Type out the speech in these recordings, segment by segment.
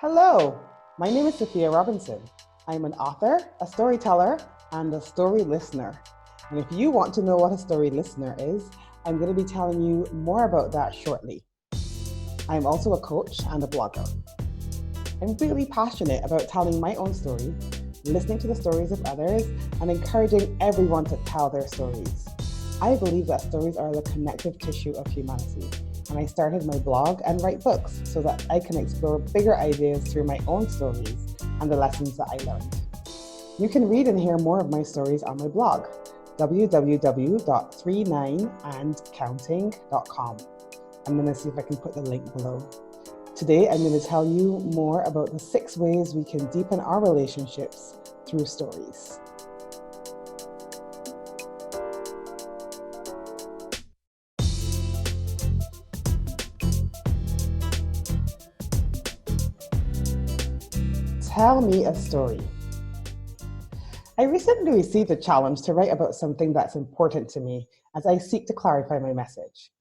Hello, my name is Safiya Robinson. I'm an author, a storyteller, and a story listener. And if you want to know what a story listener is, I'm going to be telling you more about that shortly. I'm also a coach and a blogger. I'm really passionate about telling my own story, listening to the stories of others, and encouraging everyone to tell their stories. I believe that stories are the connective tissue of humanity, and I started my blog and write books so that I can explore bigger ideas through my own stories and the lessons that I learned. You can read and hear more of my stories on my blog, www.39andcounting.com. I'm going to see if I can put the link below. Today, I'm going to tell you more about the 6 ways we can deepen our relationships through stories. Tell me a story. I recently received a challenge to write about something that's important to me as I seek to clarify my message.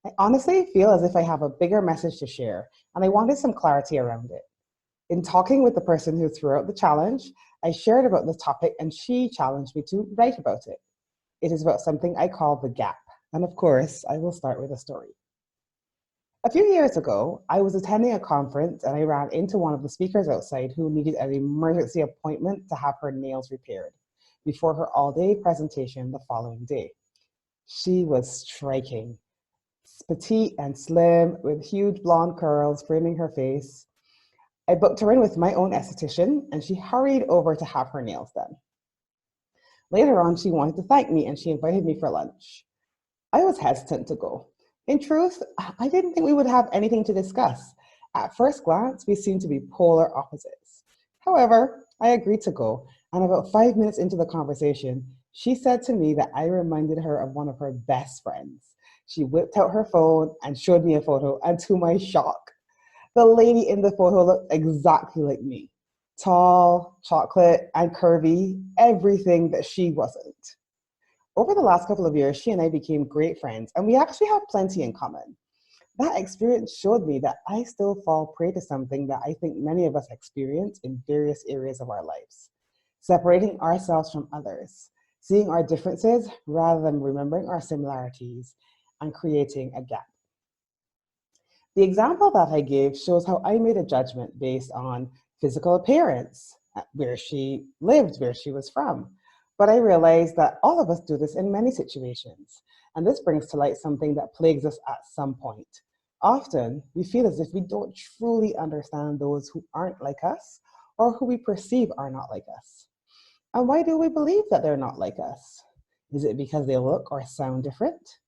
I honestly feel as if I have a bigger message to share, and I wanted some clarity around it. In talking with the person who threw out the challenge, I shared about the topic and she challenged me to write about it. It is about something I call the gap, and of course, I will start with a story. A few years ago, I was attending a conference and I ran into one of the speakers outside who needed an emergency appointment to have her nails repaired before her all-day presentation the following day. She was striking, petite and slim with huge blonde curls framing her face. I booked her in with my own esthetician and she hurried over to have her nails done. Later on, she wanted to thank me and she invited me for lunch. I was hesitant to go. In truth, I didn't think we would have anything to discuss. At first glance, we seemed to be polar opposites. However, I agreed to go, and about 5 minutes into the conversation, she said to me that I reminded her of one of her best friends. She whipped out her phone and showed me a photo, and to my shock, the lady in the photo looked exactly like me. Tall, chocolate, and curvy, everything that she wasn't. Over the last couple of years, she and I became great friends, and we actually have plenty in common. That experience showed me that I still fall prey to something that I think many of us experience in various areas of our lives: separating ourselves from others, seeing our differences rather than remembering our similarities, and creating a gap. The example that I gave shows how I made a judgment based on physical appearance, where she lived, where she was from. But I realized that all of us do this in many situations. And this brings to light something that plagues us at some point. Often, we feel as if we don't truly understand those who aren't like us or who we perceive are not like us. And why do we believe that they're not like us? Is it because they look or sound different,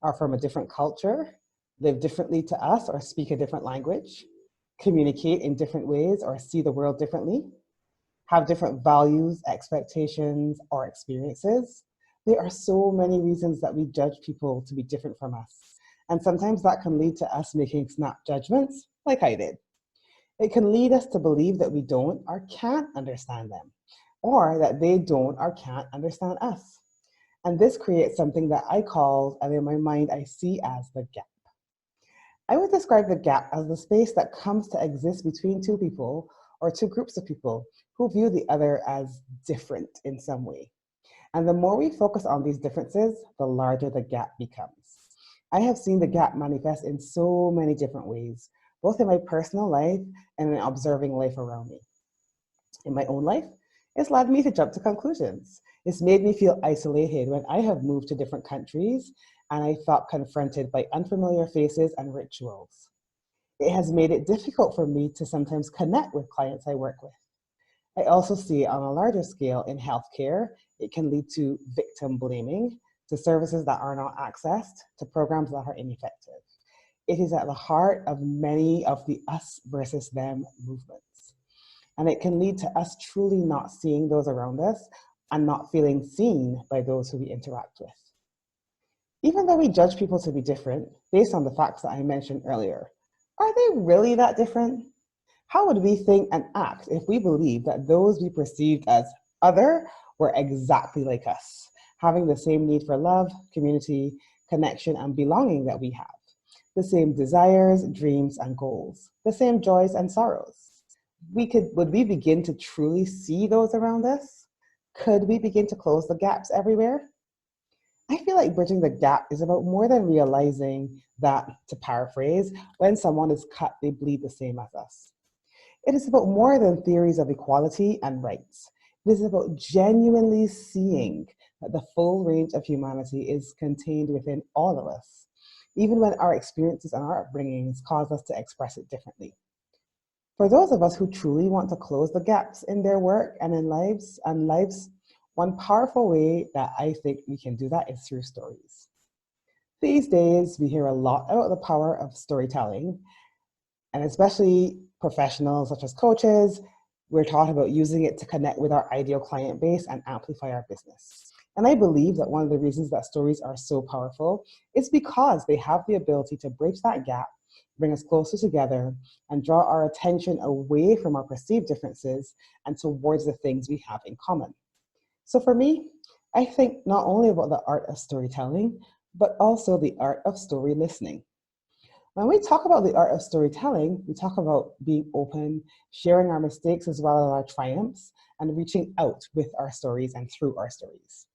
are from a different culture, live differently to us or speak a different language, communicate in different ways or see the world differently, have different values, expectations, or experiences? There are so many reasons that we judge people to be different from us. And sometimes that can lead to us making snap judgments, like I did. It can lead us to believe that we don't or can't understand them, or that they don't or can't understand us. And this creates something that I call, and in my mind, I see as the gap. I would describe the gap as the space that comes to exist between two people or two groups of people who view the other as different in some way. And the more we focus on these differences, the larger the gap becomes. I have seen the gap manifest in so many different ways, both in my personal life and in observing life around me. In my own life, it's led me to jump to conclusions. It's made me feel isolated when I have moved to different countries and I felt confronted by unfamiliar faces and rituals. It has made it difficult for me to sometimes connect with clients I work with. I also see on a larger scale in healthcare, it can lead to victim blaming, to services that are not accessed, to programs that are ineffective. It is at the heart of many of the us versus them movements. And it can lead to us truly not seeing those around us and not feeling seen by those who we interact with. Even though we judge people to be different based on the facts that I mentioned earlier, are they really that different? How would we think and act if we believed that those we perceived as other were exactly like us, having the same need for love, community, connection, and belonging that we have, the same desires, dreams, and goals, the same joys and sorrows? Would we begin to truly see those around us? Could we begin to close the gaps everywhere? I feel like bridging the gap is about more than realizing that, to paraphrase, when someone is cut, they bleed the same as us. It is about more than theories of equality and rights. It is about genuinely seeing that the full range of humanity is contained within all of us, even when our experiences and our upbringings cause us to express it differently. For those of us who truly want to close the gaps in their work and in lives, one powerful way that I think we can do that is through stories. These days, we hear a lot about the power of storytelling, and especially professionals such as coaches, we're taught about using it to connect with our ideal client base and amplify our business. And I believe that one of the reasons that stories are so powerful is because they have the ability to bridge that gap, bring us closer together, and draw our attention away from our perceived differences and towards the things we have in common. So for me, I think not only about the art of storytelling, but also the art of story listening. When we talk about the art of storytelling, we talk about being open, sharing our mistakes as well as our triumphs, and reaching out with our stories and through our stories.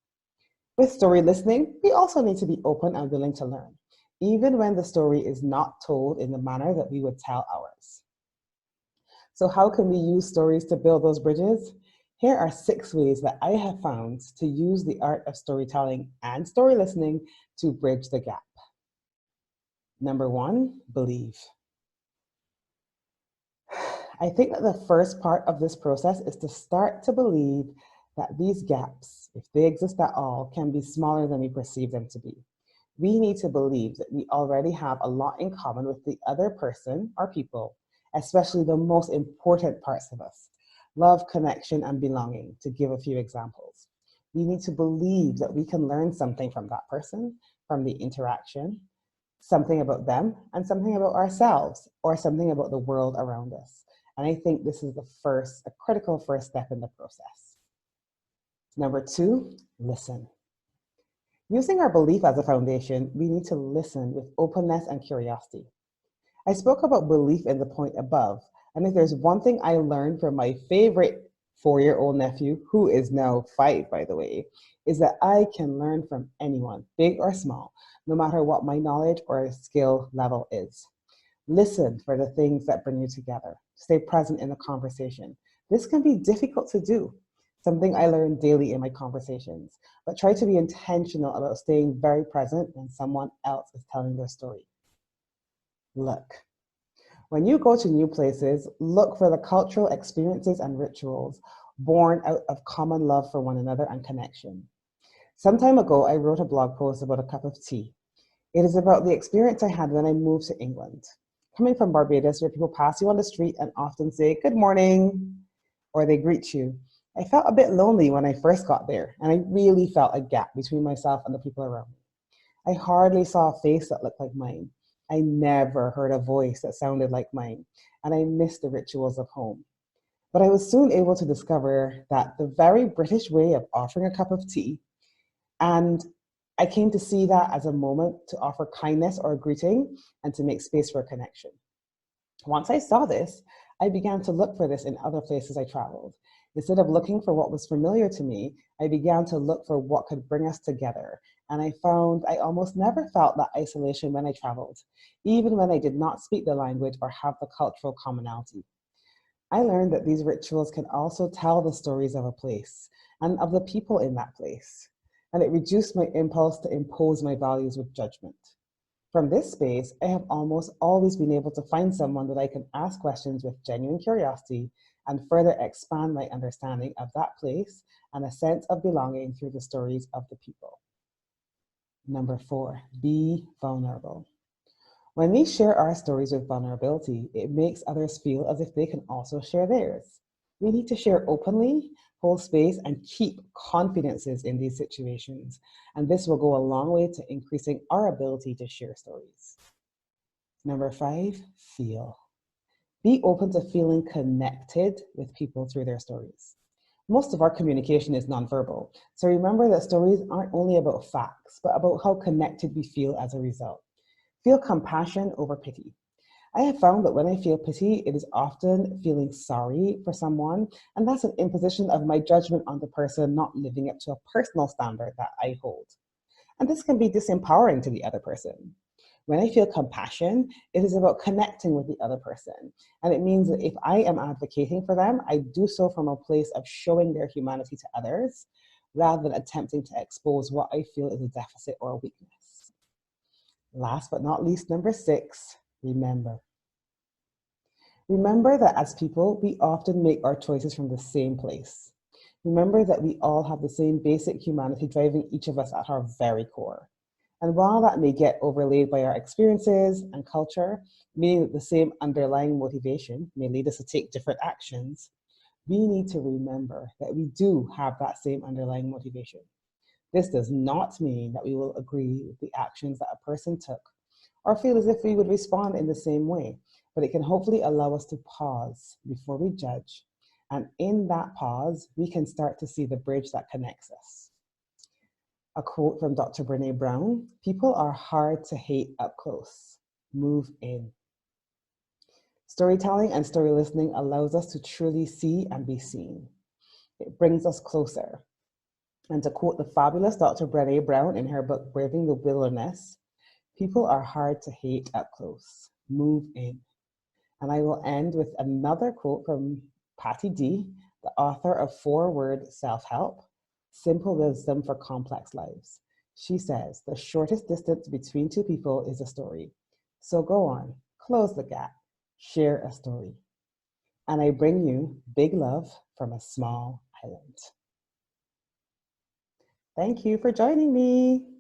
With story listening, we also need to be open and willing to learn, even when the story is not told in the manner that we would tell ours. So how can we use stories to build those bridges? Here are 6 ways that I have found to use the art of storytelling and story listening to bridge the gap. Number 1, believe. I think that the first part of this process is to start to believe that these gaps, if they exist at all, can be smaller than we perceive them to be. We need to believe that we already have a lot in common with the other person or people, especially the most important parts of us: love, connection, and belonging, to give a few examples. We need to believe that we can learn something from that person, from the interaction, something about them, and something about ourselves, or something about the world around us. And I think this is a critical first step in the process. Number 2, listen. Using our belief as a foundation, we need to listen with openness and curiosity. I spoke about belief in the point above, and if there's one thing I learned from my favorite 4-year-old nephew, who is now 5, by the way, is that I can learn from anyone, big or small, no matter what my knowledge or skill level is. Listen for the things that bring you together. Stay present in the conversation. This can be difficult to do, something I learn daily in my conversations, but try to be intentional about staying very present when someone else is telling their story. Look. When you go to new places, look for the cultural experiences and rituals born out of common love for one another and connection. Some time ago, I wrote a blog post about a cup of tea. It is about the experience I had when I moved to England. Coming from Barbados, where people pass you on the street and often say, "Good morning," or they greet you, I felt a bit lonely when I first got there, and I really felt a gap between myself and the people around me. I hardly saw a face that looked like mine. I never heard a voice that sounded like mine, and I missed the rituals of home. But I was soon able to discover that the very British way of offering a cup of tea, and I came to see that as a moment to offer kindness or a greeting and to make space for a connection. Once I saw this, I began to look for this in other places I traveled. Instead of looking for what was familiar to me, I began to look for what could bring us together. And I found I almost never felt that isolation when I traveled, even when I did not speak the language or have the cultural commonality. I learned that these rituals can also tell the stories of a place and of the people in that place. And it reduced my impulse to impose my values with judgment. From this space, I have almost always been able to find someone that I can ask questions with genuine curiosity and further expand my understanding of that place and a sense of belonging through the stories of the people. Number 4, be vulnerable. When we share our stories with vulnerability, it makes others feel as if they can also share theirs. We need to share openly, hold space, and keep confidences in these situations. And this will go a long way to increasing our ability to share stories. Number 5, feel. Be open to feeling connected with people through their stories. Most of our communication is nonverbal, so remember that stories aren't only about facts, but about how connected we feel as a result. Feel compassion over pity. I have found that when I feel pity, it is often feeling sorry for someone, and that's an imposition of my judgment on the person not living up to a personal standard that I hold. And this can be disempowering to the other person. When I feel compassion, it is about connecting with the other person. And it means that if I am advocating for them, I do so from a place of showing their humanity to others rather than attempting to expose what I feel is a deficit or a weakness. Last but not least, number 6, remember. Remember that as people, we often make our choices from the same place. Remember that we all have the same basic humanity driving each of us at our very core. And while that may get overlaid by our experiences and culture, meaning that the same underlying motivation may lead us to take different actions, we need to remember that we do have that same underlying motivation. This does not mean that we will agree with the actions that a person took or feel as if we would respond in the same way, but it can hopefully allow us to pause before we judge. And in that pause, we can start to see the bridge that connects us. A quote from Dr. Brene Brown: "People are hard to hate up close. Move in." Storytelling and story listening allows us to truly see and be seen. It brings us closer. And to quote the fabulous Dr. Brene Brown in her book, Braving the Wilderness, "People are hard to hate up close. Move in." And I will end with another quote from Patty D, the author of 4-Word Self-Help, Simple Wisdom for Complex Lives. She says, "The shortest distance between two people is a story. So go on, close the gap, share a story." And I bring you big love from a small island. Thank you for joining me.